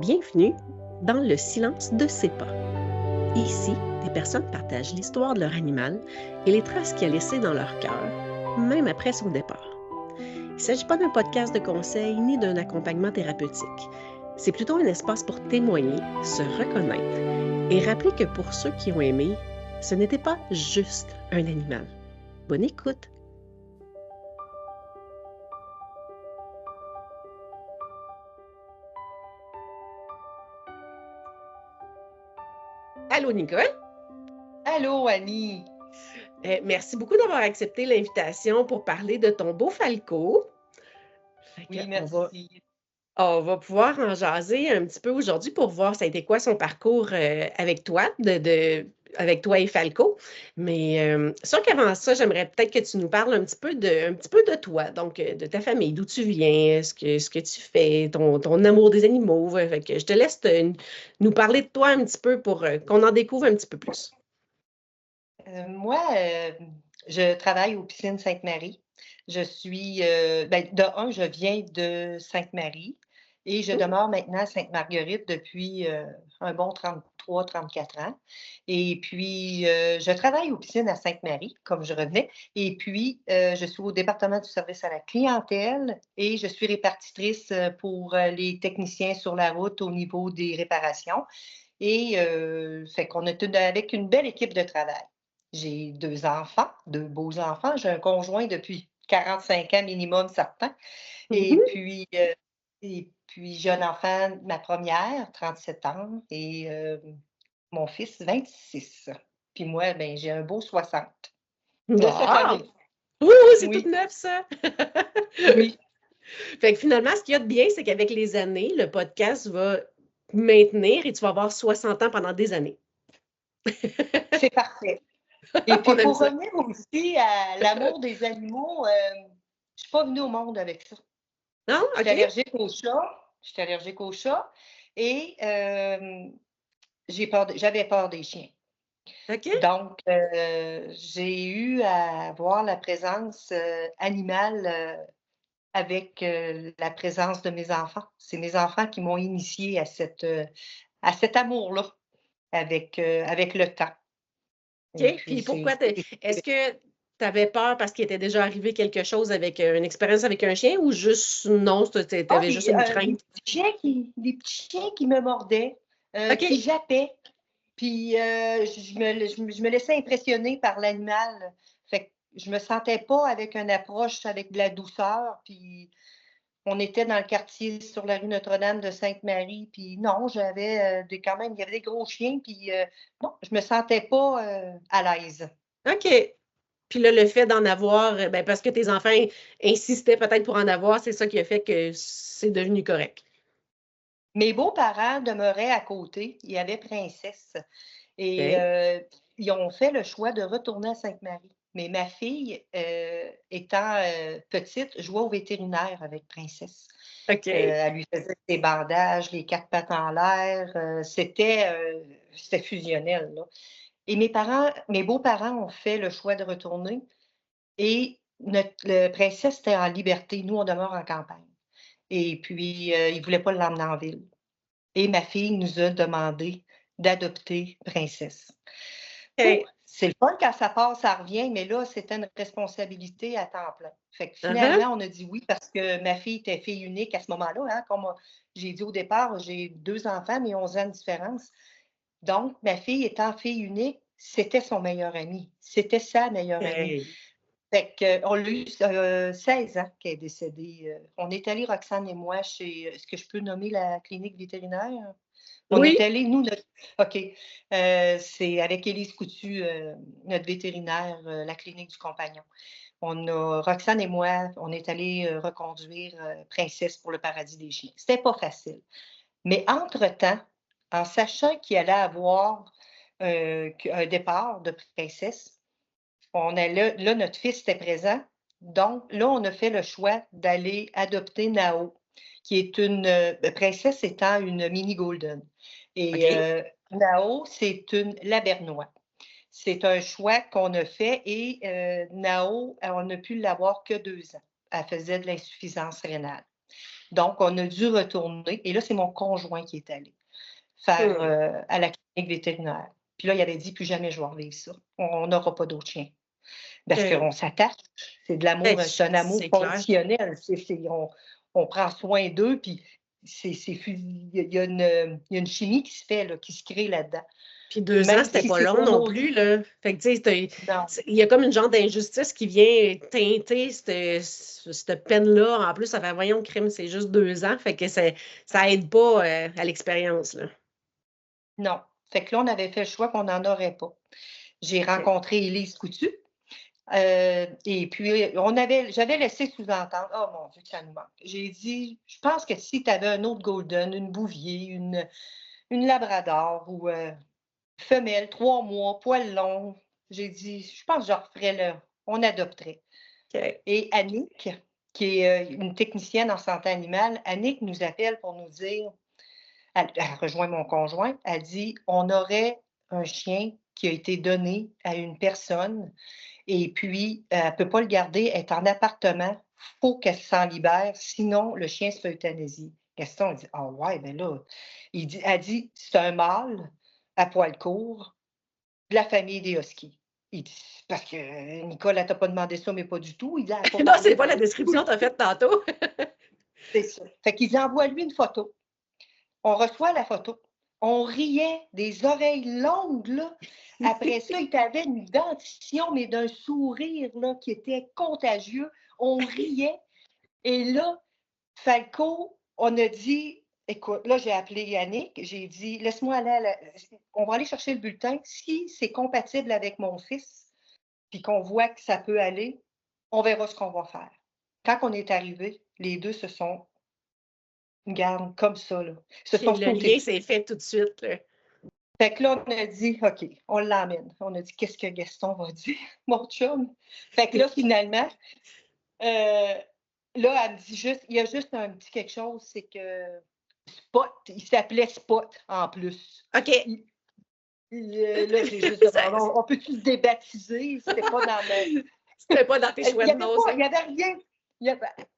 Bienvenue dans le silence de ses pas. Ici, des personnes partagent l'histoire de leur animal et les traces qu'il a laissées dans leur cœur, même après son départ. Il ne s'agit pas d'un podcast de conseils ni d'un accompagnement thérapeutique. C'est plutôt un espace pour témoigner, se reconnaître et rappeler que pour ceux qui ont aimé, ce n'était pas juste un animal. Bonne écoute! Allô, Nicole? Allô, Annie! Merci beaucoup d'avoir accepté l'invitation pour parler de ton beau Falco. Oui, merci. On va pouvoir en jaser un petit peu aujourd'hui pour voir ça a été quoi son parcours avec toi, avec toi et Falco. Mais sûr qu'avant ça, j'aimerais peut-être que tu nous parles un petit peu de toi, donc de ta famille, d'où tu viens, ce que tu fais, ton amour des animaux. Fait que je te laisse nous parler de toi un petit peu pour qu'on en découvre un petit peu plus. Moi, je travaille aux Piscines Sainte-Marie. Je suis, je viens de Sainte-Marie et je demeure maintenant à Sainte-Marguerite depuis un bon 33-34 ans. Et puis, je travaille aux Piscines à Sainte-Marie, comme je revenais. Et puis, je suis au département du service à la clientèle et je suis répartitrice pour les techniciens sur la route au niveau des réparations. Et fait qu'on est avec une belle équipe de travail. J'ai 2 enfants, 2 beaux enfants. J'ai un conjoint depuis 45 ans minimum certain. Et Mhm. puis, heu et puis j'ai un enfant, ma première, 37 ans et mon fils, 26. Puis moi, ben, j'ai un beau 60 de cette Wow! année. Oui, c'est tout Oui, neuf, ça! oui, Fait que finalement, ce qu'il y a de bien, c'est qu'avec les années, le podcast va maintenir et tu vas avoir 60 ans pendant des années. c'est parfait. Et puis On aime pour ça. revenir aussi à l'amour des animaux, je suis pas venue au monde avec ça. Non? J'étais OK. allergique aux chats, j'étais allergique aux chats et j'avais peur des chiens. OK. Donc j'ai eu à voir la présence, animale, avec, la présence de mes enfants. C'est mes enfants qui m'ont initiée à cet amour-là avec le temps et OK. puis Puis c'est pourquoi est-ce que tu avais peur parce qu'il était déjà arrivé quelque chose avec une expérience avec un chien ou juste non, tu avais juste une crainte? des petits chiens qui me mordaient, qui OK. jappaient. Puis, je me laissais impressionner par l'animal. Fait que je me sentais pas avec une approche avec de la douceur, puis on était dans le quartier sur la rue Notre-Dame de Sainte-Marie, puis non, j'avais, des quand même il y avait des gros chiens, puis, non, je me sentais pas, à l'aise. OK. Puis là, le fait d'en avoir, ben, parce que tes enfants insistaient peut-être pour en avoir, c'est ça qui a fait que c'est devenu correct. Mes beaux-parents demeuraient à côté, il y avait Princesse et OK. ils ont fait le choix de retourner à Sainte-Marie. Mais ma fille, étant, petite, jouait au vétérinaire avec Princesse. OK. Elle lui faisait ses bandages, les 4 pattes en l'air, c'était fusionnel, là. Et mes beaux-parents ont fait le choix de retourner et le Princesse était en liberté. Nous, on demeure en campagne et puis, ils ne voulaient pas l'emmener en ville. Et ma fille nous a demandé d'adopter Princesse. Tu sais, OK. c'est le fun quand ça part, ça revient, mais là, c'était une responsabilité à temps plein. Fait que Uh-huh. finalement, on a dit oui parce que ma fille était fille unique à ce moment-là, hein. Comme, j'ai dit au départ, j'ai 2 enfants, mais 11 ans de différence. Donc ma fille étant fille unique, c'était son meilleur ami. C'était sa meilleure amie. OK. Fait qu'on l'a eu, 16 ans qu'elle est décédée, on est allés, Roxane et moi, chez, est-ce que je peux nommer la clinique vétérinaire? On est Oui. allés, nous, OK, c'est avec Élise Coutu, notre vétérinaire, la clinique du Compagnon. Roxane et moi, on est allés, reconduire, Princesse pour le paradis des chiens. C'était pas facile. Mais entre-temps, en sachant qu'il allait avoir, un départ de Princesse, on est là, notre fils était présent. Donc là, on a fait le choix d'aller adopter Nao, qui est Princesse étant une mini golden et OK. Nao, c'est une labernois. C'est un choix qu'on a fait et Nao, on a pu l'avoir que 2 ans. Elle faisait de l'insuffisance rénale Donc, on a dû retourner. Et là, c'est mon conjoint qui est allé faire à la clinique vétérinaire. Puis là, il avait dit, plus jamais je vais revivre ça. On n'aura pas d'autres chiens. Parce qu'on s'attache. C'est de l'amour, c'est un amour C'est clair. conditionnel. On prend soin d'eux, puis il y a une chimie qui se fait, là, qui se crée là-dedans. Puis 2 ans, Même c'était si pas c'est long pas non nos- plus, là. Fait que, tu sais, Non. il y a comme une genre d'injustice qui vient teinter cette peine-là. En plus, ça fait, voyons, crime, c'est juste 2 ans. Fait que ça aide pas à l'expérience, là. Non. Fait que là, on avait fait le choix qu'on n'en aurait pas. J'ai OK. rencontré Élise Coutu. Et puis, j'avais laissé sous-entendre, oh mon Dieu, que ça nous manque. J'ai dit, je pense que si tu avais un autre Golden, une Bouvier, une Labrador ou femelle, 3 mois, poil long, j'ai dit, je pense que je referais on adopterait. OK. Et Annick, qui est une technicienne en santé animale, Annick nous appelle pour nous dire, elle rejoint mon conjoint, elle dit, on aurait un chien qui a été donné à une personne et puis elle ne peut pas le garder, elle est en appartement, il faut qu'elle s'en libère, sinon le chien se fait euthanasier. Gaston, il dit, ah ouais, ben là, elle dit, c'est un mâle à poil court de la famille des huskies. Il dit, parce que Nicole, elle t'a pas demandé ça, mais pas du tout. Il dit, elle a pas Non, parlé c'est pas la de- description que tu as faite tantôt. C'est ça. Fait qu'ils envoient lui une photo. On reçoit la photo. On riait des oreilles longues, là. Après ça, il avait une dentition, mais d'un sourire, là, qui était contagieux. On riait. Et là, Falco, on a dit, écoute, là, j'ai appelé Yannick, j'ai dit, laisse-moi aller on va aller chercher le bulletin. Si c'est compatible avec mon fils, puis qu'on voit que ça peut aller, on verra ce qu'on va faire. Quand on est arrivé, les deux se sont, garde comme ça, là, se Puis sont le sautés lien dessus. s'est fait tout de suite, là. Fait que là, on a dit, OK, on l'emmène. On a dit, qu'est-ce que Gaston va dire, mon chum? Fait que là, finalement, là, elle me dit juste, il y a juste un petit quelque chose, c'est que Spot, il s'appelait Spot en plus. OK. Là, j'ai juste demandé, on peut-tu le débaptiser? C'était pas dans C'était pas dans tes Il choix n'y de avait nom, pas, ça. il y avait rien. Il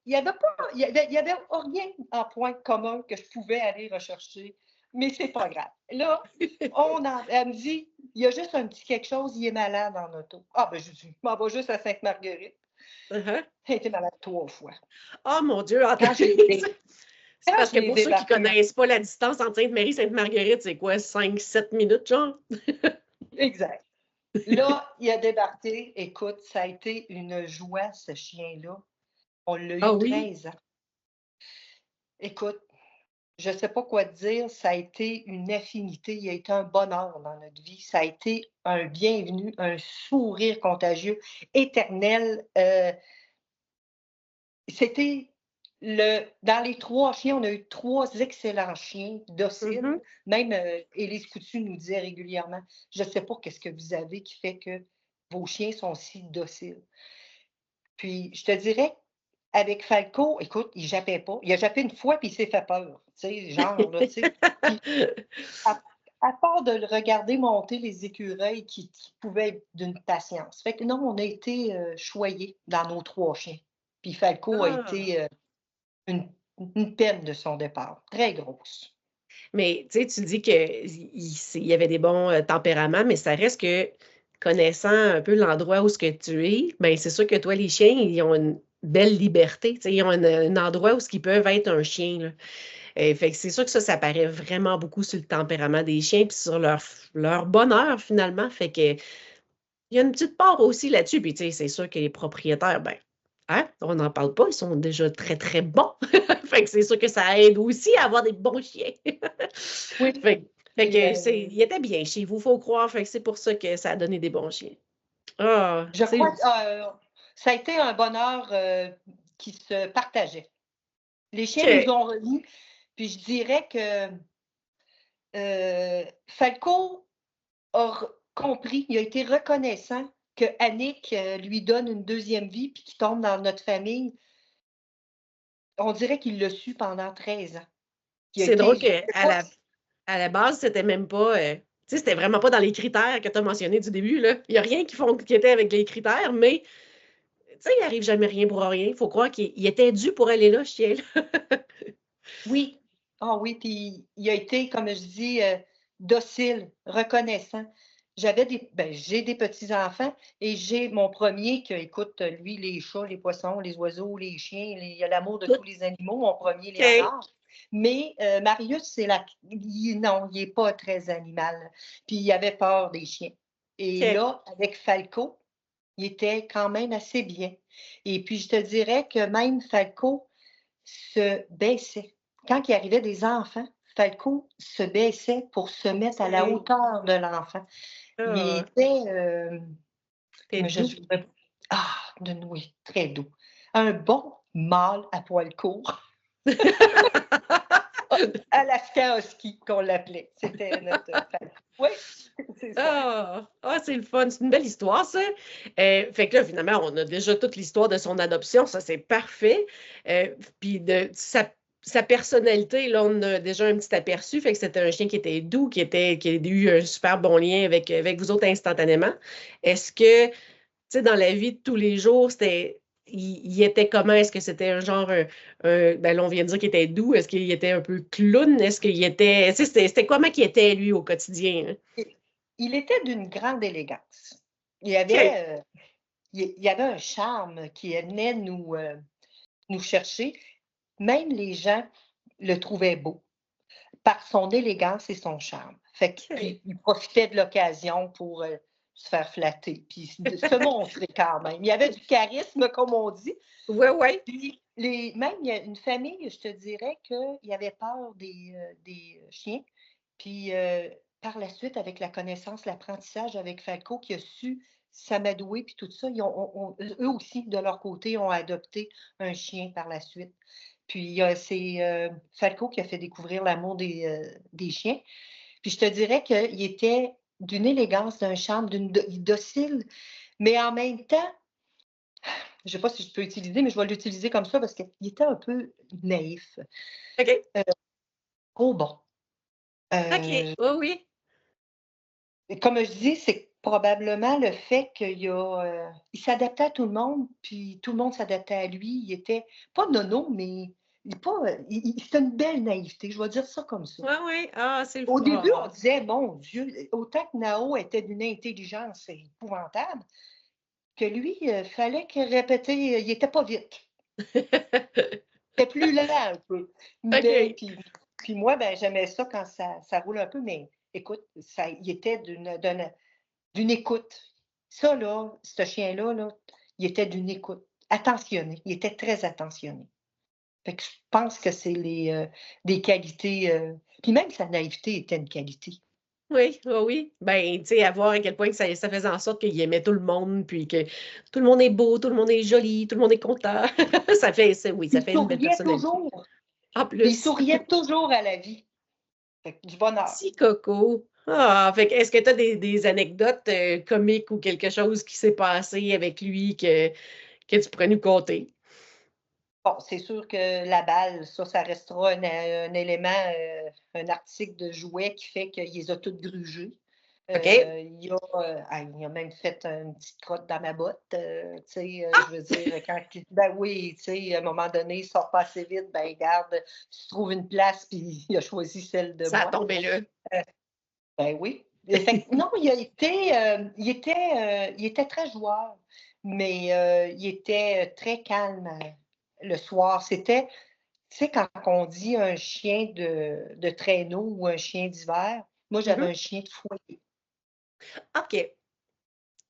y avait rien en point commun que je pouvais aller rechercher. Mais c'est pas grave. Là, elle me dit, il y a juste un petit quelque chose, il est malade en auto. Ah, ben, je dis, je m'en vais juste à Sainte-Marguerite. Uh-huh. Elle était malade 3 fois. Oh mon Dieu, Quand je c'est quand parce je que l'ai pour ceux qui débarqué, connaissent pas la distance entre Sainte-Marie et Sainte-Marguerite, c'est quoi, 5-7 minutes, genre? exact. Là, il a débarqué. Écoute, ça a été une joie, ce chien-là. On l'a Ah eu oui? 13 ans. Écoute, je ne sais pas quoi te dire, ça a été une affinité, il a été un bonheur dans notre vie, ça a été un bienvenu, un sourire contagieux, éternel. C'était dans les 3 chiens, on a eu 3 excellents chiens dociles. Mhm. Même Élise Coutu nous disait régulièrement, je ne sais pas qu'est-ce que vous avez qui fait que vos chiens sont si dociles. Puis, je te dirais, avec Falco, écoute, il jappait pas. Il a jappé une fois, puis il s'est fait peur. Tu sais, genre, là, tu sais. Puis, à part de le regarder monter les écureuils qui pouvaient être d'une patience. Fait que non, on a été choyés dans nos 3 chiens. Puis Falco a Ah. été une peine de son départ. Très grosse. Mais tu sais, tu dis qu'il y avait des bons tempéraments, mais ça reste que, connaissant un peu l'endroit où ce que tu es, ben c'est sûr que toi, les chiens, ils ont une belle liberté. Tu sais, ils ont un endroit où ce qu'ils peuvent être un chien, là. Fait que c'est sûr que ça paraît vraiment beaucoup sur le tempérament des chiens puis sur leur bonheur, finalement. Fait que il y a une petite part aussi là-dessus. Puis, tu sais, c'est sûr que les propriétaires, ben, hein, on n'en parle pas, ils sont déjà très, très bons. Fait que c'est sûr que ça aide aussi à avoir des bons chiens. Oui. Fait que il était bien chez vous, il faut croire. Fait que c'est pour ça que ça a donné des bons chiens. Ah, Je c'est crois que ça a été un bonheur qui se partageait. Les chiens nous ont remis, puis je dirais que Falco a compris, il a été reconnaissant que Annick lui donne une deuxième vie puis qu'il tombe dans notre famille. On dirait qu'il l'a su pendant 13 ans. C'est drôle qu'à la base, c'était même pas. Tu sais, c'était vraiment pas dans les critères que tu as mentionnés du début, là. Il n'y a rien qui était avec les critères, mais tu sais, il arrive jamais rien pour rien. Il faut croire qu'il était dû pour aller là, ce chien-là. Oui. Ah oui, puis il a été, comme je dis, docile, reconnaissant. J'ai des petits-enfants et j'ai mon premier qui écoute, lui, les chats, les poissons, les oiseaux, les chiens, il a l'amour de Tout. tous les animaux, mon premier OK. Léonard. Mais Marius, non, il n'est pas très animal. Puis il avait peur des chiens. Et OK. là, avec Falco, il était quand même assez bien. Et puis, je te dirais que même Falco se baissait. Quand il arrivait des enfants, Falco se baissait pour se mettre à la OK. hauteur de l'enfant. Il Ah, était, c'était je doux. suis oui, très doux. Un bon mâle à poil court, Alaskan Husky qu'on l'appelait. C'était notre Falco. Oui, c'est ça. C'est le fun. C'est une belle histoire, ça. Fait que là, finalement, on a déjà toute l'histoire de son adoption. Ça, c'est parfait. Puis de sa personnalité, là, on a déjà un petit aperçu. Fait que c'était un chien qui était doux, qui a eu un super bon lien avec vous autres instantanément. Est-ce que, tu sais, dans la vie de tous les jours, il était comment? Est-ce que c'était un genre, ben là, on vient de dire qu'il était doux. Est-ce qu'il était un peu clown? Est-ce qu'il était, tu sais, c'était comment qu'il était, lui, au quotidien, hein? Il était d'une grande élégance. OK. Il y avait un charme qui venait nous chercher. Même les gens le trouvaient beau par son élégance et son charme. Fait que, OK. puis il profitait de l'occasion pour se faire flatter, puis se montrer quand même. Il y avait du charisme, comme on dit. Ouais, ouais. Puis même, il y a une famille, je te dirais, qu'il avait peur des chiens. Puis par la suite, avec la connaissance, l'apprentissage avec Falco, qui a su s'amadouer, puis tout ça, eux aussi, de leur côté, ont adopté un chien par la suite. Puis c'est Falco qui a fait découvrir l'amour des chiens. Puis je te dirais qu'il était d'une élégance, d'un charme, docile, mais en même temps, je ne sais pas si je peux utiliser, mais je vais l'utiliser comme ça parce qu'il était un peu naïf. OK. Oh bon. OK. Euh, Oui, oui. Comme je dis, c'est probablement le fait il s'adaptait à tout le monde, puis tout le monde s'adaptait à lui. Il était pas nono, mais c'était une belle naïveté, je vais dire ça comme ça. Oui, oui. C'est le Au début, on fun. disait, mon Dieu, autant que Nao était d'une intelligence épouvantable, que lui, il fallait qu'il répétait, il était pas vite. C'était plus lent un peu. Mais OK. puis moi, ben, j'aimais ça quand ça roule un peu, mais écoute, il était d'une écoute. Ça, là, ce chien-là, là, il était d'une écoute. Attentionné. Il était très attentionné. Fait que je pense que c'est des qualités. Puis même sa naïveté était une qualité. Oui, oui, oui. Ben, tu sais, à voir à quel point que ça faisait en sorte qu'il aimait tout le monde, puis que tout le monde est beau, tout le monde est joli, tout le monde est content. Oui, ça Il fait une belle souriait personnalité. toujours. En Puis il plus, souriait toujours à la vie. Fait que du bonheur. petit coco. Fait que est-ce que tu as des anecdotes comiques ou quelque chose qui s'est passé avec lui que tu pourrais nous conter? Bon, c'est sûr que la balle, ça restera un élément, un article de jouet qui fait qu'il les a toutes grugées. OK? Il a même fait une petite crotte dans ma botte, tu sais, Ah! je veux dire, ben oui, tu sais, à un moment donné, il sort pas assez vite, ben garde, tu trouves une place, puis il a choisi celle de Ça a moi. tombé là. Ben oui. Fait que non, il était très joueur, mais il était très calme le soir. C'était, tu sais, quand on dit un chien de traîneau ou un chien d'hiver, moi, j'avais Mhm. un chien de foyer. OK.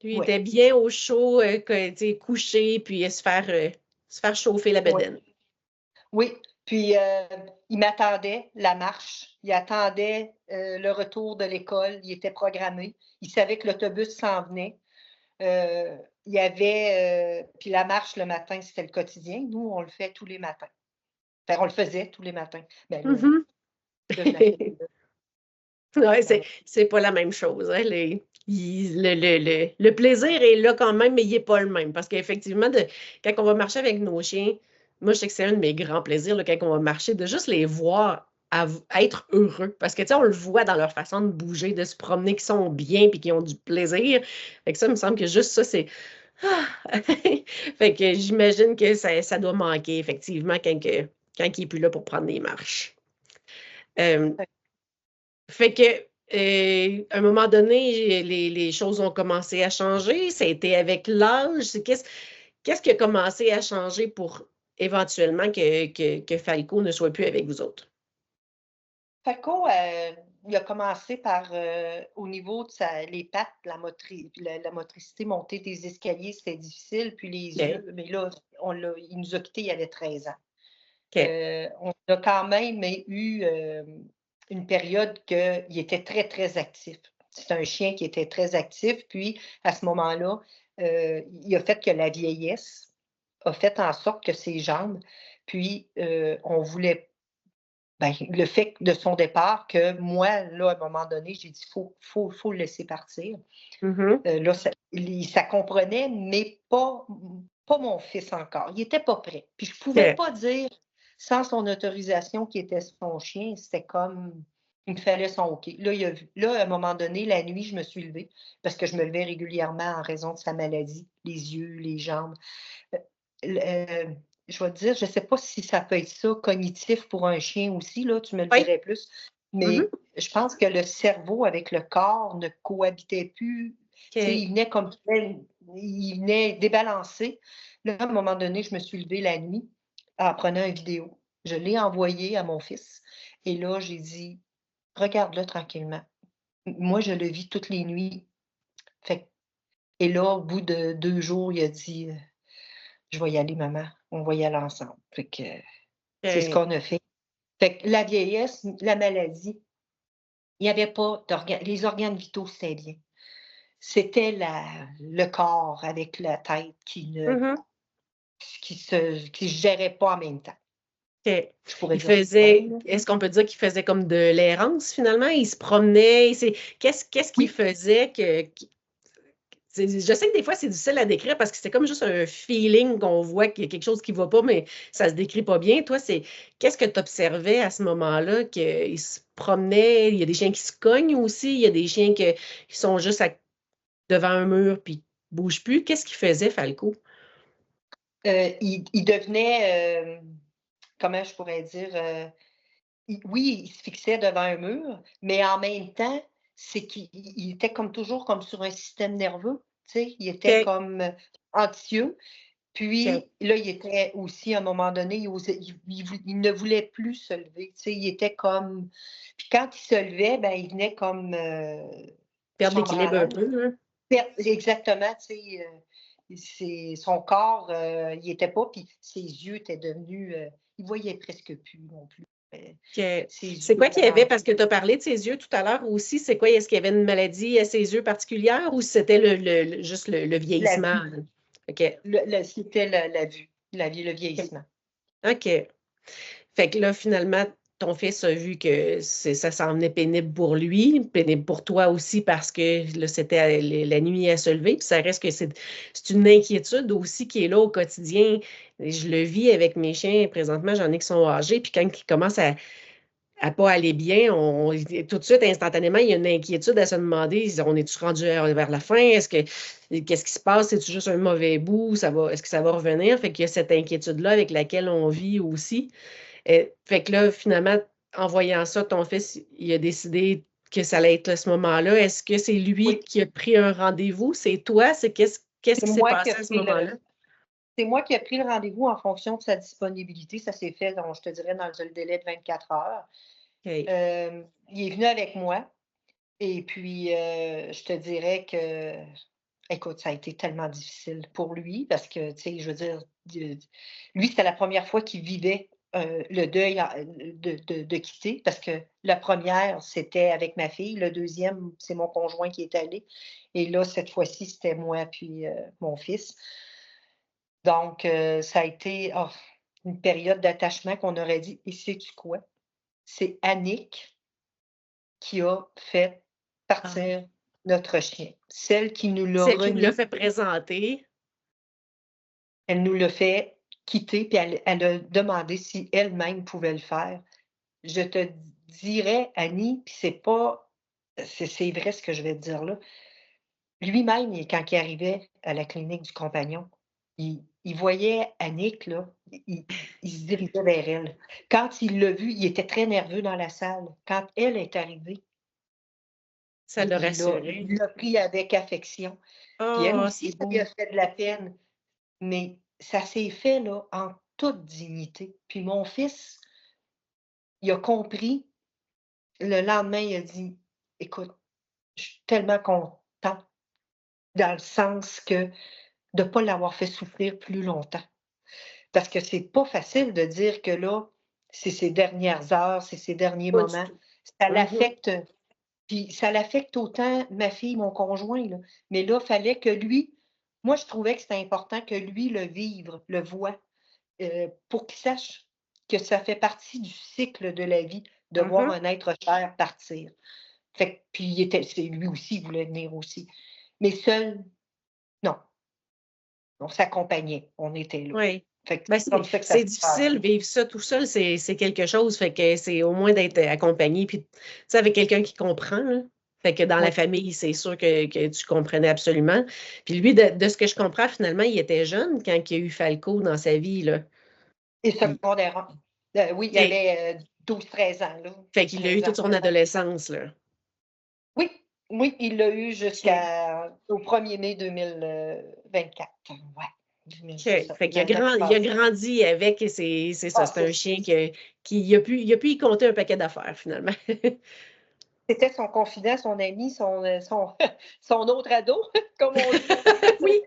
Lui, il Oui, était bien au chaud, tu sais, couché, puis se faire chauffer la oui, bedaine. oui. Puis, il m'attendait la marche, il attendait le retour de l'école, il était programmé, il savait que l'autobus s'en venait. Il y avait, puis la marche le matin, c'était le quotidien. Nous, on le fait tous les matins. Enfin, on le faisait tous les matins. Ben Mhm. là, je la fais plus, là. Ouais, Ben, c'est pas la même chose, hein. Le plaisir est là quand même, mais il n'est pas le même. Parce qu'effectivement, quand on va marcher avec nos chiens, moi, je sais que c'est un de mes grands plaisirs, là, quand on va marcher, de juste les voir à être heureux. Parce que, tu sais, on le voit dans leur façon de bouger, de se promener, qu'ils sont bien puis qu'ils ont du plaisir. Fait que ça, il me semble que juste ça, c'est. Ah! Fait que j'imagine que ça doit manquer, effectivement, quand il n'est plus là pour prendre des marches. Fait que, à un moment donné, les choses ont commencé à changer. Ça a été avec l'âge. Qu'est-ce qui a commencé à changer pour éventuellement que Falco ne soit plus avec vous autres? Falco, il a commencé par, au niveau de les pattes, la motricité, monter des escaliers, c'était difficile, puis les OK. yeux, mais là, il nous a quittés, il avait 13 ans. OK. On a quand même eu, une période qu'il était très, très actif. C'est un chien qui était très actif, puis à ce moment-là, il a fait que la vieillesse a fait en sorte que ses jambes, puis, on voulait le fait de son départ que moi, là, à un moment donné, j'ai dit: «Faut le laisser partir». Mhm. Là, ça comprenait, mais pas mon fils encore. Il était pas prêt. Puis je pouvais OK. pas dire, sans son autorisation, qu'il était son chien. C'était comme il me fallait son OK. Là, là, à un moment donné, la nuit, je me suis levée parce que je me levais régulièrement en raison de sa maladie, les yeux, les jambes. Heu, je vais te dire, je ne sais pas si ça peut être ça, cognitif pour un chien aussi, là, tu me le Oui. dirais plus, Mhm. mais je pense que le cerveau avec le corps ne cohabitaient plus. Tu sais, OK. il venait comme il venait débalancer. Là, à un moment donné, je me suis levée la nuit en prenant une vidéo. Je l'ai envoyée à mon fils et là, j'ai dit: «Regarde-le tranquillement. Moi, je le vis toutes les nuits». Fait et là, au bout de 2 jours, il a dit, «Je vais y aller maman, on va y aller ensemble». Fait que c'est ce OK. qu'on a fait. Fait que la vieillesse, la maladie, il y avait pas les organes vitaux, c'était bien. C'était le corps avec la tête Mhm. qui se gérait pas en même temps. OK. Je pourrais dire ça de même, là. Est-ce qu'on peut dire qu'il faisait comme de l'errance finalement? Il se promenait, qu'est-ce qu'il Oui, faisait je sais que des fois c'est difficile à décrire parce que c'est comme juste un feeling qu'on voit qu'il y a quelque chose qui va pas, mais ça se décrit pas bien. Toi, qu'est-ce que tu observais à ce moment-là qu'il se promenait? Il y a des chiens qui se cognent aussi, il y a des chiens qui sont juste devant un mur puis qui bougent plus. Qu'est-ce qu'il faisait, Falco? il devenait, comment je pourrais dire? Oui, il se fixait devant un mur, mais en même temps, c'est qu'il était comme toujours comme sur un système nerveux, tu sais? Il était OK, comme, anxieux. OK, Puis là, il était aussi à un moment donné, il ne voulait plus se lever, tu sais? Il était comme puis quand il se levait, ben, il venait comme, perdre l'équilibre un chambranlant. peu, là. Exactement, tu sais, son corps, il était pas puis ses yeux étaient devenus, il voyait presque plus non plus, OK. ses C'est yeux quoi étaient qu'il y avait? rendus. Parce que tu as parlé de ses yeux tout à l'heure aussi. C'est quoi? Est-ce qu'il y avait une maladie à ses yeux particulière ou c'était juste le La vieillissement? vue, OK. c'était la vie, le vieillissement. OK. Fait que là, finalement, ton fils a vu que ça s'en venait pénible pour lui, pénible pour toi aussi parce que là, c'était la nuit à se lever. Puis ça reste que c'est une inquiétude aussi qui est là au quotidien. Je le vis avec mes chiens. Présentement, j'en ai qui sont âgés. Puis quand ils commencent à pas aller bien, tout de suite, instantanément, il y a une inquiétude à se demander, on est-tu rendu vers la fin? Qu'est-ce qui se passe? C'est-tu juste un mauvais bout? Est-ce que ça va revenir? Fait qu'il y a cette inquiétude-là avec laquelle on vit aussi. Fait que là, finalement, en voyant ça, ton fils, il a décidé que ça allait être à ce moment-là. Est-ce que c'est lui Oui, qui a pris un rendez-vous? C'est toi? Qu'est-ce c'est qui s'est moi qui passé ai à ce pris moment-là? c'est moi qui ai pris le rendez-vous en fonction de sa disponibilité. Ça s'est fait je te dirais dans le délai de 24 heures. OK. Il est venu avec moi et puis, je te dirais que, écoute, ça a été tellement difficile pour lui parce que, tu sais, je veux dire, lui, c'était la première fois qu'il vivait, le deuil de quitter parce que la première c'était avec ma fille, le deuxième c'est mon conjoint qui est allé et là, cette fois-ci, c'était moi puis, mon fils. Donc, ça a été, une période d'attachement qu'on aurait dit et sais-tu quoi? C'est Annick qui a fait Ah. partir notre chien. Celle qui nous l'a Celle qui vous l'a remis, fait présenter. elle nous l'a fait quitter, puis elle a demandé si elle-même pouvait le faire. Je te dirais, Annie, puis c'est vrai ce que je vais te dire là, lui-même, quand il arrivait à la clinique du compagnon, il voyait Annick, là, il se dirigeait vers elle. Quand il l'a vue, il était très nerveux dans la salle. Quand elle est arrivée, Ça l'a rassuré. il l'a pris avec affection. Puis elle Oh, aussi, c'est ça lui beau. a fait de la peine, mais ça s'est fait, là, en toute dignité. Puis mon fils, il a compris. Le lendemain, il a dit: «Écoute, je suis tellement content», dans le sens que de pas l'avoir fait souffrir plus longtemps. Parce que c'est pas facile de dire que là, c'est ses dernières heures, c'est ses derniers Pas du moments. tout. Ça Mmh. l'affecte, puis ça l'affecte autant ma fille, mon conjoint, là. Mais là, fallait que lui, moi, je trouvais que c'était important que lui le vive, le voie, pour qu'il sache que ça fait partie du cycle de la vie, de voir Mmh. un être cher partir. Fait que puis il était c'est lui aussi, il voulait venir aussi. Mais seul, non, on s'accompagnait, on était là. Oui. Fait que Ben, c'est comme ça que ça c'est s'est difficile, passé. vivre ça tout seul, c'est quelque chose, fait que c'est au moins d'être accompagné, puis, tu sais, avec quelqu'un qui comprend, là. Fait que dans la Oui. famille, c'est sûr que tu comprenais absolument. Puis lui, de ce que je comprends, finalement, il était jeune quand il y a eu Falco dans sa vie, là. Et Il secondaire 1. Oui, il y OK. avait, 12-13 ans, là, Fait qu'il a eu 12-13 ans. toute son adolescence, là. Oui, oui, il l'a eu OK. jusqu'au 1er mai 2024. Ouais, 2000 OK. c'est ça, Fait qu'il a l'année il a passée. grandi avec et c'est ça, Ah, c'est un chien qui a pu y compter un paquet d'affaires, finalement. c'était son confident, son ami, son son autre ado, comme on dit. Oui.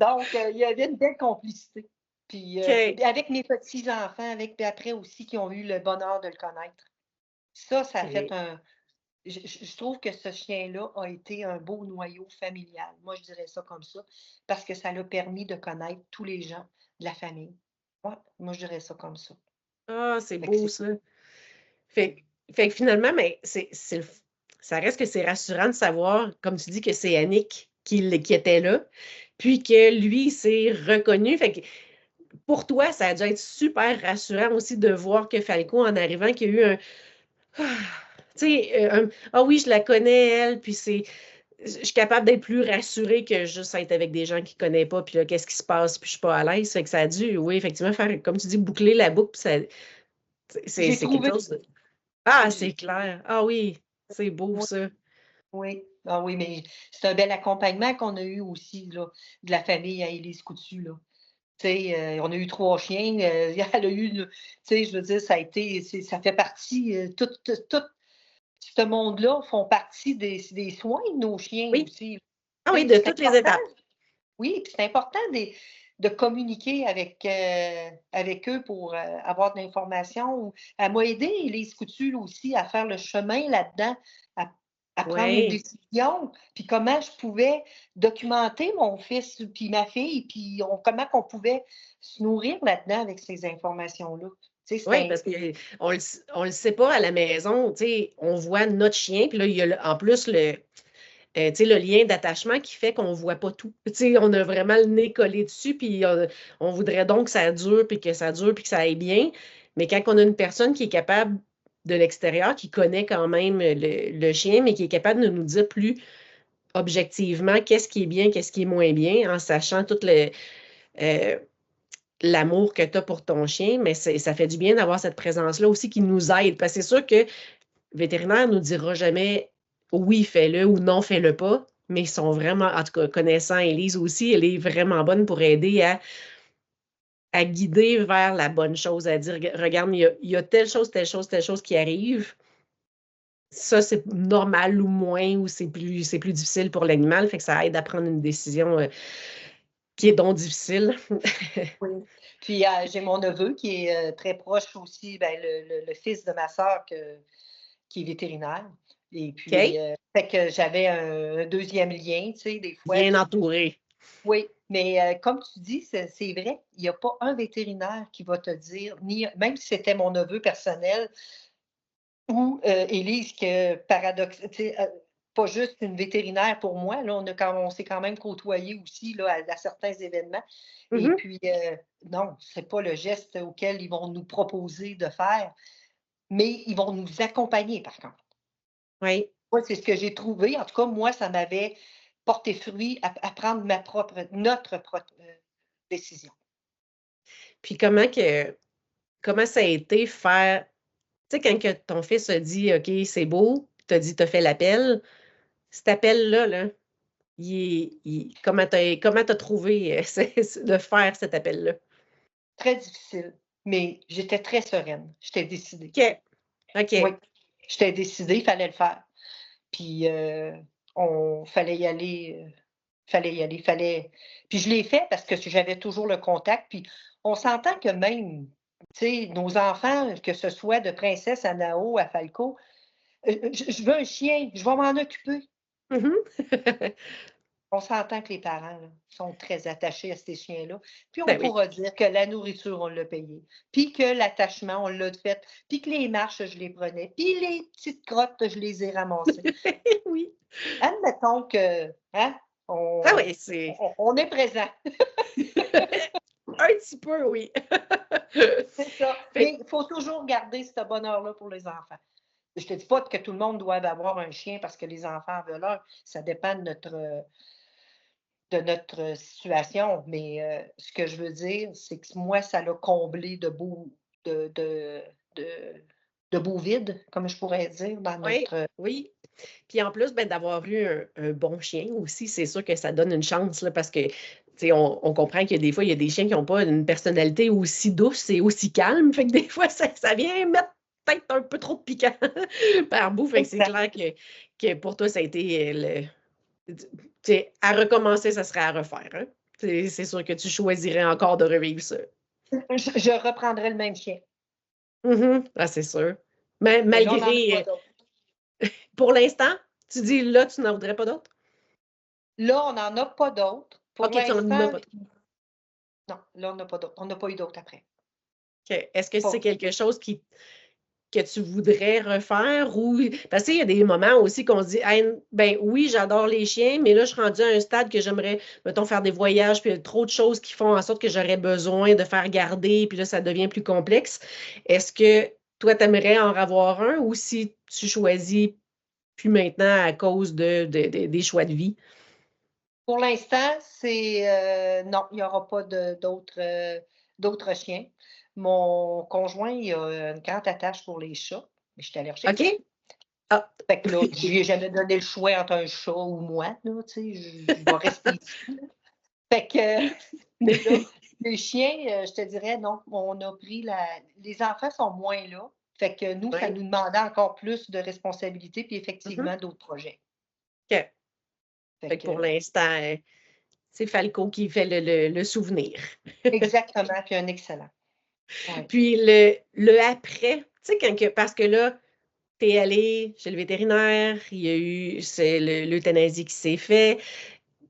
Donc, il y avait une belle complicité. OK. Puis avec mes petits-enfants, puis après aussi qui ont eu le bonheur de le connaître. Ça a fait OK. un je trouve que ce chien-là a été un beau noyau familial. Moi, je dirais ça comme ça, parce que ça l'a permis de connaître tous les gens de la famille. Ouais, moi, je dirais ça comme ça. Ah, c'est Fait que beau c'est ça. Fait fait que finalement, mais c'est le f ça reste que c'est rassurant de savoir, comme tu dis, que c'est Annick qui était là, puis que lui, il s'est reconnu. Fait que pour toi, ça a dû être super rassurant aussi de voir que Falco, en arrivant, qu'il y a eu un «Ah», tu sais, un «Ah oui, je la connais elle, puis c'est je suis capable d'être plus rassurée que juste être avec des gens qu'il connaît pas, puis là, qu'est-ce qui se passe, puis je suis pas à l'aise». Fait que ça a dû, oui, effectivement, faire, comme tu dis, boucler la boucle, puis ça j'ai c'est quelque trouvé chose de ah, c'est j clair. Ah oui, c'est beau oui, ça. oui. Ah oui, mais c'est un bel accompagnement qu'on a eu aussi, là, de la famille à Élise Coutu, là. Tu sais, on a eu 3 chiens, elle a eu une tu sais, je veux dire, ça a été ça fait partie, tout ce monde-là font partie des soins de nos chiens Oui. aussi. Ah Tu oui, sais, puis de c'est toutes les important étapes. oui, puis c'est important de communiquer avec eux pour, avoir de l'information ou elle m'a aidée, Élise Coutu, aussi, à faire le chemin là-dedans, à à prendre une Oui. décision, puis comment je pouvais documenter mon fils puis ma fille, puis comment qu'on pouvait se nourrir là-dedans avec ces informations-là. Tu sais, c'est Oui, un parce on le sait pas à la maison, tu sais, on voit notre chien, puis là, il y a en plus tu sais, le lien d'attachement qui fait qu'on voit pas tout. Tu sais, on a vraiment le nez collé dessus, puis on voudrait donc que ça dure, puis que ça dure, puis que ça aille bien. Mais quand on a une personne qui est capable de l'extérieur, qui connaît quand même le chien, mais qui est capable de nous dire plus objectivement qu'est-ce qui est bien, qu'est-ce qui est moins bien, en sachant tout euh, l'amour que tu as pour ton chien, mais ça fait du bien d'avoir cette présence-là aussi qui nous aide. Parce que c'est sûr que le vétérinaire ne nous dira jamais oui, fais-le ou non, fais-le pas. Mais ils sont vraiment, en tout cas, connaissant Élise aussi, elle est vraiment bonne pour aider à guider vers la bonne chose, à dire, regarde, il y a telle chose, telle chose, telle chose qui arrive. Ça, c'est normal ou moins, ou c'est plus difficile pour l'animal, fait que ça aide à prendre une décision qui est donc difficile. oui. Puis, j'ai mon neveu qui est, très proche aussi, ben, le fils de ma sœur qui est vétérinaire et puis, OK? fait que j'avais un 2e lien, tu sais, des fois Bien tu entouré. oui, mais, comme tu dis, c'est vrai, il y a pas un vétérinaire qui va te dire, ni même si c'était mon neveu personnel ou, Élise que tu sais, pas juste une vétérinaire pour moi, là, on s'est quand même côtoyés aussi, là, à certains événements et Mhm. puis, non, c'est pas le geste auquel ils vont nous proposer de faire, mais ils vont nous accompagner par contre. Oui. Moi, c'est ce que j'ai trouvé. En tout cas, moi, ça m'avait porter fruit, à prendre notre propre décision. Puis comment ça a été faire tu sais, quand que ton fils a dit: «OK, c'est beau», tu as fait l'appel, cet appel-là, là, comment tu trouvé, de faire cet appel-là? Très difficile, mais j'étais très sereine, j'étais décidée. OK, Oui, OK. j'étais décidée, il fallait le faire. Puis, on fallait y aller, puis je l'ai fait parce que j'avais toujours le contact, puis on s'entend que même, tu sais, nos enfants, que ce soit de Princesse à Nao, à Falco, je veux un chien, je vais m'en occuper. Mmh. On s'entend que les parents, là, sont très attachés à ces chiens-là, puis on Ben oui. pourra dire que la nourriture, on l'a payée, puis que l'attachement, on l'a fait, puis que les marches, je les prenais, puis les petites crottes, je les ai ramassées. Oui. Admettons que, hein, Ah on oui, c'est on est présent, un petit peu, oui. c'est ça. Fait Mais il faut toujours garder ce bonheur-là pour les enfants. Je te dis pas que tout le monde doit avoir un chien parce que les enfants en veulent un. Ça dépend de notre situation, mais ce que je veux dire, c'est que moi, ça l'a comblé de de de de beaux vides, comme je pourrais dire, dans oui, notre oui. Puis en plus, ben, d'avoir eu un bon chien aussi, c'est sûr que ça donne une chance, là, parce que, tu sais, on comprend que des fois, il y a des chiens qui n'ont pas une personnalité aussi douce et aussi calme. Fait que des fois, ça vient mettre peut-être un peu trop de piquant par bout. Fait que c'est exact. clair que pour toi, ça a été tu sais, à recommencer, ça serait à refaire, hein. C'est sûr que tu choisirais encore de revivre ça. Je reprendrais le même chien, Mmh. Ah, c'est sûr. Mais mais là, on n'en a malgré, pas d'autres. pour l'instant, tu dis là, tu n'en voudrais pas d'autres? Là, on n'en a pas d'autres. Pour OK, tu en as l'instant, pas d'autres. non, là, on n'a pas d'autres. On n'a pas eu d'autres après. OK. Est-ce que c'est Pas quelque chose que tu voudrais refaire ou parce qu'il y a des moments aussi qu'on se dit: «Hey, ben, oui, j'adore les chiens, mais là, je suis rendue à un stade que j'aimerais, mettons, faire des voyages, puis il y a trop de choses qui font en sorte que j'aurais besoin de faire garder, puis là, ça devient plus complexe». Est-ce que toi, tu aimerais en avoir un ou si tu choisis plus maintenant à cause des choix de vie? Pour l'instant, non, il n'y aura pas d'autres chiens. Mon conjoint, il a une grande attache pour les chats, mais je suis allergique. OK. Ah. Fait que là, je lui ai jamais donné le choix entre un chat ou moi, là, tu sais, je vais rester ici, là. Fait que, mais là, les chiens, je te dirais non, on a pris les enfants sont moins là, fait que nous, ça Ouais. nous demandait encore plus de responsabilités puis Mmh. effectivement d'autres projets. OK. Fait Fait que pour que l'instant, c'est Falco qui fait le souvenir. exactement, puis un excellent. Ouais. Puis le après, tu sais, quand que parce que là, tu es allé chez le vétérinaire, il y a eu c'est l'euthanasie qui s'est fait,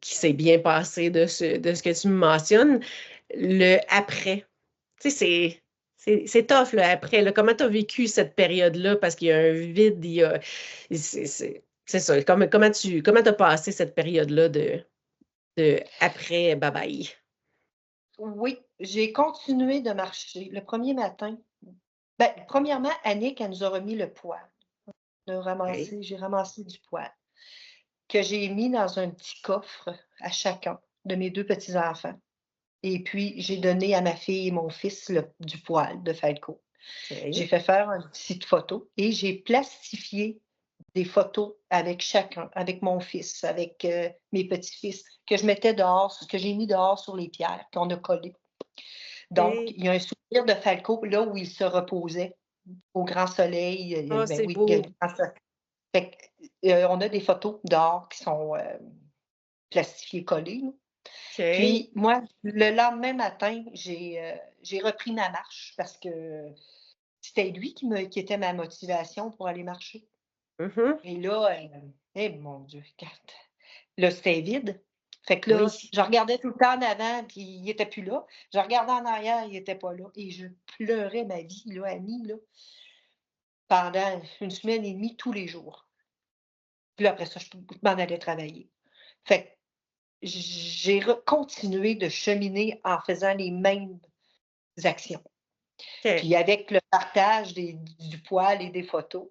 qui s'est bien passé de ce que tu me mentionnes. Le après, tu sais, c'est tough, le après, là. Comment tu as vécu cette période-là? Parce qu'il y a un vide, il y a c'est ça. Comment tu as passé cette période-là de après bye bye? Oui, j'ai continué de marcher. Le premier matin, ben, premièrement, Annick, elle nous a remis le poêle. OK. J'ai ramassé du poêle que j'ai mis dans un petit coffre à chacun de mes 2 petits-enfants et puis j'ai donné à ma fille et mon fils du poêle de Falco. J'ai OK. fait faire une petite photo et j'ai plastifié des photos avec chacun, avec mon fils, avec, mes petits-fils que je mettais dehors, que j'ai mis dehors sur les pierres qu'on a collées. Donc, OK. il y a un souvenir de Falco là où il se reposait au grand soleil, Ah, ben c'est oui, il y a le beau. grand so fait que, on a des photos dehors qui sont, plastifiées, collées, là. OK. Puis moi, le lendemain matin, j'ai repris ma marche parce que c'était lui qui était ma motivation pour aller marcher Mmh. et là, eh mon Dieu, regarde, là, c'était vide. Fait que là, Oui. je regardais tout le temps en avant, puis il était plus là. Je regardais en arrière, il était pas là et je pleurais ma vie, là, Annie, là, pendant une semaine et demie, tous les jours. Puis là, après ça, je m'en allais travailler. Fait que j'ai continué de cheminer en faisant les mêmes actions. OK. Puis avec le partage du poil et des photos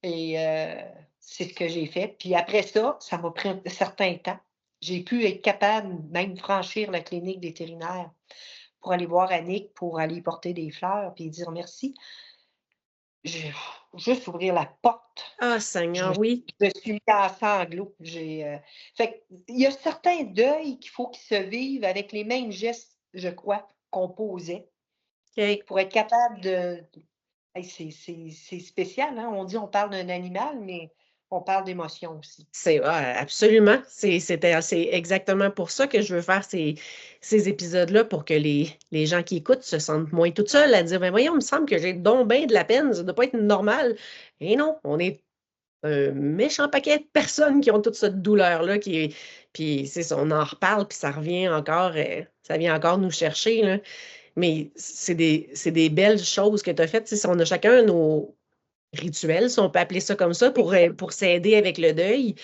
et c'est ce que j'ai fait. Puis après ça m'a pris un certain temps. J'ai pu être capable, même franchir la clinique vétérinaire pour aller voir Annick, pour aller porter des fleurs, puis dire merci. J'ai juste ouvrir la porte, Ah, je me Seigneur, oui. je me suis mis en sanglots. Fait il y a certains deuils qu'il faut qu'ils se vivent avec les mêmes gestes, je crois, qu'on posait OK. pour être capable de hey, c'est spécial, hein? On dit on parle d'un animal, mais on parle d'émotion aussi. Absolument. C'est exactement pour ça que je veux faire ces épisodes-là, pour que les gens qui écoutent se sentent moins toutes seules à dire, ben voyons, il me semble que j'ai donc bien de la peine, ça ne doit pas être normal. Et non, on est un méchant paquet de personnes qui ont toute cette douleur-là, puis c'est ça, on en reparle, puis ça revient encore, ça vient encore nous chercher, là. Mais c'est des belles choses que tu as faites. Tu sais, on a chacun nos rituels, si on peut appeler ça comme ça, pour s'aider avec le deuil.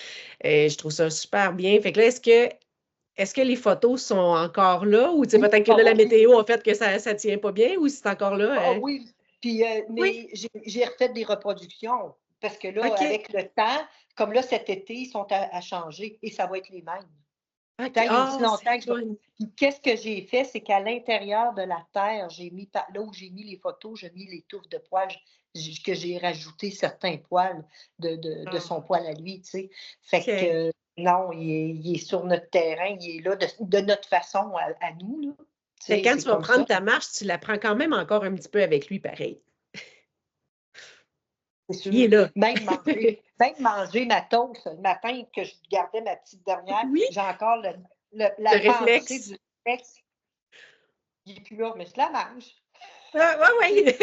Je trouve ça super bien. Fait que là, est-ce que les photos sont encore là, ou tu sais, Oui, peut-être que ah là, la oui, météo a fait que ça ne tient pas bien, ou c'est encore là? ah oui. Puis, Oui, mais j'ai refait des reproductions parce que là, OK. avec le temps, comme là, cet été, ils sont à changer et ça va être les mêmes. OK. Tant et aussi Ah, c'est longtemps que je vais fun. puis qu'est-ce que j'ai fait, c'est qu'à l'intérieur de la terre, j'ai mis là où j'ai mis les photos, j'ai mis les touffes de poils, que j'ai rajouté certains poils de son Ah, poil à lui, tu sais? Fait OK. que non, il est sur notre terrain, il est là de notre façon à nous, là. Tu Fait sais, que quand c'est tu vas comme prendre ça. ta marche, tu la prends quand même encore un petit peu avec lui, pareil. C'est Il est sûr. là. Même manger ma toast le matin que je gardais ma petite dernière, Oui, j'ai encore le la pensée réflexe. du réflexe. Il est plus là, mais je la mange. Ah, ouais, ouais.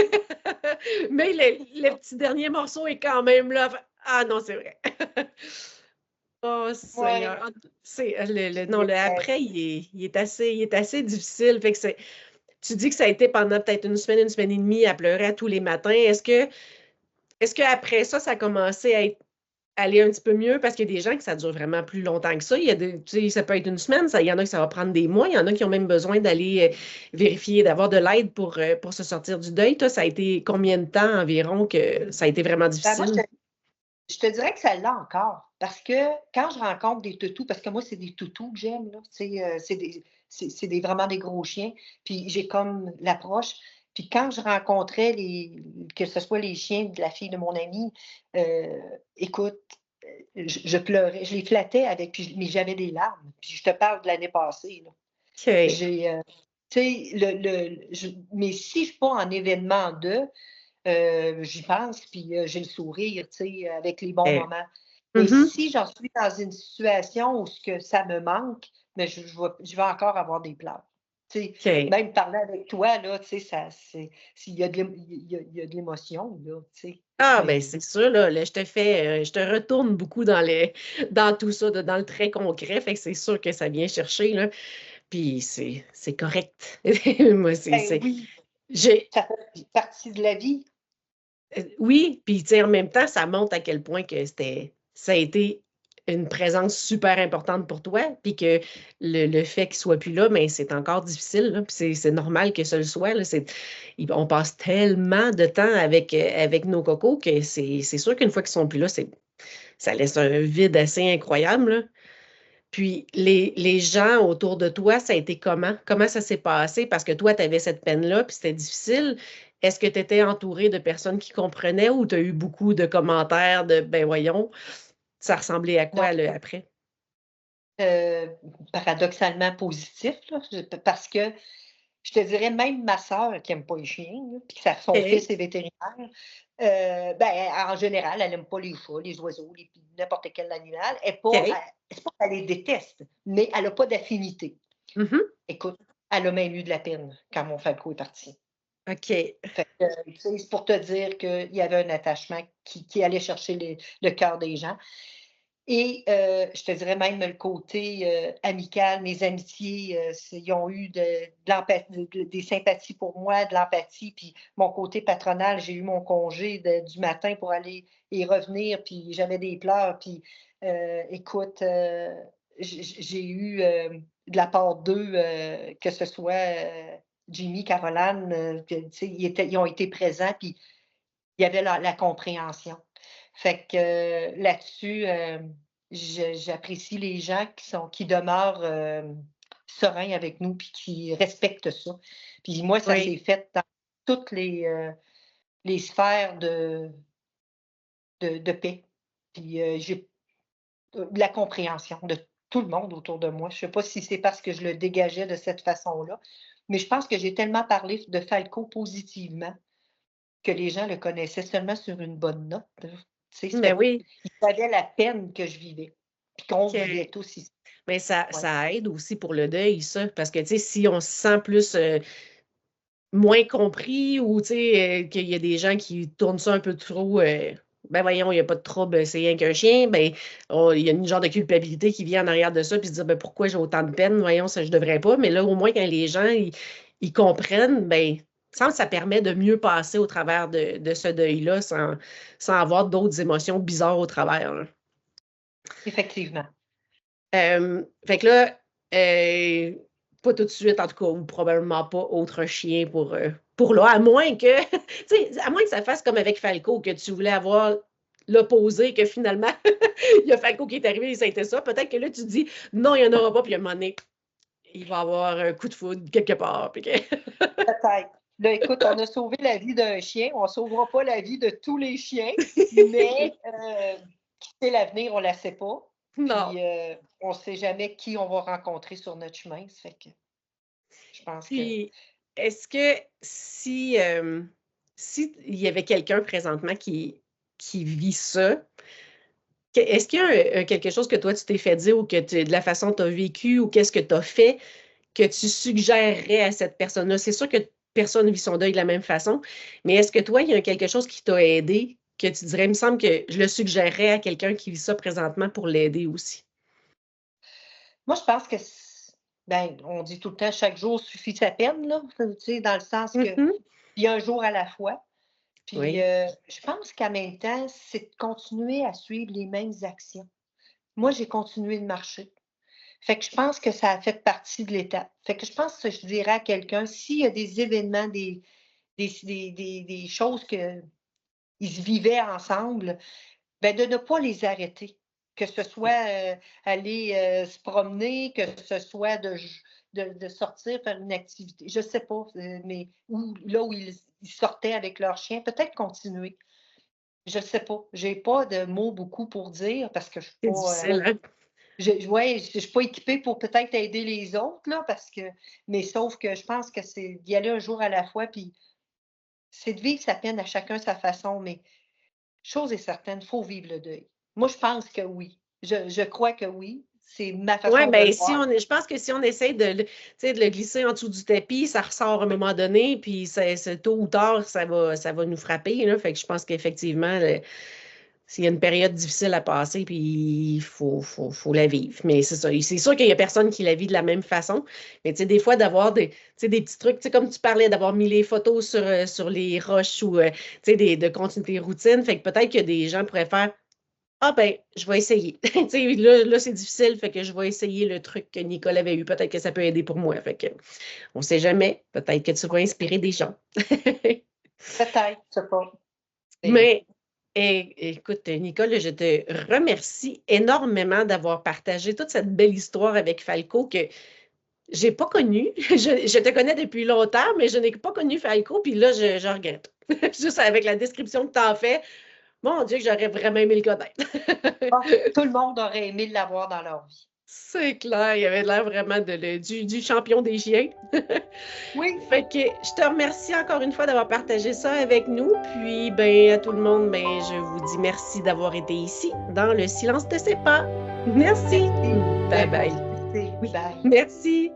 Mais le petit dernier morceau est quand même là. Ah non, c'est vrai. Oh Ouais, Seigneur. C'est non, puis, le après, il est assez difficile. Fait que tu dis que ça a été pendant peut-être une semaine et demie à pleurer à tous les matins. Est-ce que après ça a commencé à aller un petit peu mieux? Parce qu'il y a des gens que ça dure vraiment plus longtemps que ça. Il y a tu sais, ça peut être une semaine, il y en a que ça va prendre des mois, il y en a qui ont même besoin d'aller vérifier, d'avoir de l'aide pour se sortir du deuil. Toi, ça a été combien de temps environ que ça a été vraiment moi, difficile? je te dirais que ça l'a encore. Parce que quand je rencontre des toutous, parce que moi, c'est des toutous que j'aime, là, tu sais, vraiment des gros chiens. Puis j'ai comme l'approche. Puis quand je rencontrais que ce soit les chiens de la fille de mon ami, euh, écoute, je pleurais, je les flattais mais j'avais des larmes. Puis je te parle de l'année passée, là. OK. J'ai, tu sais, mais si je ne suis pas en événement j'y pense, puis j'ai le sourire, tu sais, avec les bons Eh, moments. Mais mhm. si j'en suis dans une situation où ce que ça me manque, mais je vais encore avoir des pleurs. Tu sais, OK. même parler avec toi, là, tu sais, s'il y a il y a de l'émotion, là, tu sais. Ah, ben Mais c'est sûr, là, je te retourne beaucoup dans tout ça, dans le très concret, fait que c'est sûr que ça vient chercher, là, puis c'est correct. Moi, ben oui, j'ai, ça fait partie de la vie. oui, puis tu sais, en même temps, ça montre à quel point que ça a été une présence super importante pour toi, puis que le fait qu'il soit plus là, mais c'est encore difficile, là, puis c'est normal que ce le soit, là, on passe tellement de temps avec nos cocos que c'est sûr qu'une fois qu'ils sont plus là, ça laisse un vide assez incroyable, là. Puis les gens autour de toi, ça a été comment? Comment ça s'est passé? Parce que toi, tu avais cette peine-là, puis c'était difficile. Est-ce que tu étais entouré de personnes qui comprenaient, ou tu as eu beaucoup de commentaires de ben voyons, ça ressemblait à Non, quoi là, après? paradoxalement positif, là, parce que je te dirais même ma sœur qui aime pas les chiens, là, puis que son OK. fils est vétérinaire, ben, en général, elle aime pas les chats, les oiseaux, n'importe quel animal. OK. C'est pas qu'elle les déteste, mais elle a pas d'affinité. Mhm. Écoute, elle a même eu de la peine quand mon falco est parti. OK. Fait que, tu sais, c'est pour te dire qu'il y avait un attachement qui allait chercher le cœur des gens. Et je te dirais même le côté, amical, mes amitiés, ils ont eu des sympathies pour moi, de l'empathie, puis mon côté patronal, j'ai eu mon congé du matin pour aller et revenir, puis j'avais des pleurs, puis écoute, j'ai eu, de la part d'eux, que ce soit, Jimmy, Caroline, que tu sais, ils ont été présents, puis il y avait la compréhension. Fait que là-dessus, j'apprécie les gens qui demeurent sereins avec nous puis qui respectent ça. Puis moi, ça Oui. s'est fait dans toutes les sphères de paix. Puis j'ai de la compréhension de tout le monde autour de moi. Je ne sais pas si c'est parce que je le dégageais de cette façon-là, mais je pense que j'ai tellement parlé de Falco positivement que les gens le connaissaient seulement sur une bonne note. Tu sais, Ben oui. ils savaient la peine que je vivais, puis qu'on vivait Que- tous ici. Mais ça, Ouais. ça aide aussi pour le deuil, ça. Parce que, tu sais, si on se sent plus moins compris ou, tu sais, qu'il y a des gens qui tournent ça un peu trop, ben voyons, il n'y a pas de trouble, c'est rien qu'un chien, ben il y a une genre de culpabilité qui vient en arrière de ça, puis se dire, ben pourquoi j'ai autant de peine, voyons, ça, je devrais pas. Mais là, au moins, quand les gens, ils comprennent, ben, il me semble que ça permet de mieux passer au travers de ce deuil-là sans avoir d'autres émotions bizarres au travers, là. Effectivement. Fait que là, pas tout de suite, en tout cas, ou probablement pas autre chien pour là, à moins que, tu sais, à moins que ça fasse comme avec Falco, que tu voulais avoir l'opposé, que finalement, il y a Falco qui est arrivé et ça a été ça. Peut-être que là, tu dis, non, il n'y en aura pas, puis à un moment donné, il va avoir un coup de foudre quelque part. Puis Peut-être. Là, écoute, on a sauvé la vie d'un chien. On ne sauvera pas la vie de tous les chiens, mais qui sait l'avenir, on ne la sait pas. non. Puis, on ne sait jamais qui on va rencontrer sur notre chemin. Ça fait que je pense que... Puis, est-ce que si il y avait quelqu'un présentement qui vit ça, est-ce qu'il y a quelque chose que toi, tu t'es fait dire ou que de la façon dont tu as vécu ou qu'est-ce que tu as fait que tu suggérerais à cette personne-là? C'est sûr que personne ne vit son deuil de la même façon, mais est-ce que toi, il y a quelque chose qui t'a aidé que tu dirais, il me semble que je le suggérerais à quelqu'un qui vit ça présentement pour l'aider aussi? Moi, je pense que, ben, on dit tout le temps, chaque jour suffit sa peine, là, tu sais, dans le sens que Mhm. il y a un jour à la fois. Puis, Oui. je pense qu'en même temps, c'est de continuer à suivre les mêmes actions. Moi, j'ai continué de marcher. Fait que je pense que ça a fait partie de l'étape. Fait que je pense que je dirais à quelqu'un, s'il y a des événements, des choses qu'ils se vivaient ensemble, ben de ne pas les arrêter. Que ce soit aller se promener, que ce soit de sortir, faire une activité, je ne sais pas, mais là où ils sortaient avec leur chien, peut-être continuer. Je ne sais pas. Je n'ai pas de mots beaucoup pour dire parce que je suis C'est pas. difficile, hein? Ouais, je suis pas équipée pour peut-être aider les autres, là, mais sauf que je pense que c'est d'y aller un jour à la fois, puis c'est de vivre sa peine à chacun sa façon, mais chose est certaine, il faut vivre le deuil. Moi, je pense que oui. Je crois que oui. C'est ma Oui, façon de le bien, voir. je pense que si on essaie tu sais, de le glisser en dessous du tapis, ça ressort à un moment donné, puis tôt ou tard, ça va nous frapper, là. Fait que je pense qu'effectivement, s'il y a une période difficile à passer, puis il faut la vivre. Mais c'est ça. C'est sûr qu'il n'y a personne qui la vit de la même façon. Mais tu sais, des fois, d'avoir tu sais, des petits trucs, tu sais, comme tu parlais, d'avoir mis les photos sur les roches ou tu sais, de continuer tes routines. Fait que peut-être que des gens pourraient faire ah ben, je vais essayer. Tu sais, là c'est difficile, fait que je vais essayer le truc que Nicole avait eu. Peut-être que ça peut aider pour moi. Fait que on sait jamais. Peut-être que tu vas inspirer des gens. Peut-être, je sais pas. Mais Mais écoute, Nicole, je te remercie énormément d'avoir partagé toute cette belle histoire avec Falco que j'ai pas connue. Je te connais depuis longtemps, mais je n'ai pas connu Falco, puis là, je regrette. Juste avec la description que tu en fais, mon Dieu, que j'aurais vraiment aimé le connaître. tout le monde aurait aimé l'avoir dans leur vie. C'est clair, il avait l'air vraiment du champion des chiens. Oui, Fait que je te remercie encore une fois d'avoir partagé ça avec nous. Puis, ben, à tout le monde, ben, je vous dis merci d'avoir été ici dans le silence de ses pas. Merci. merci. Bye bye. Bye. Merci.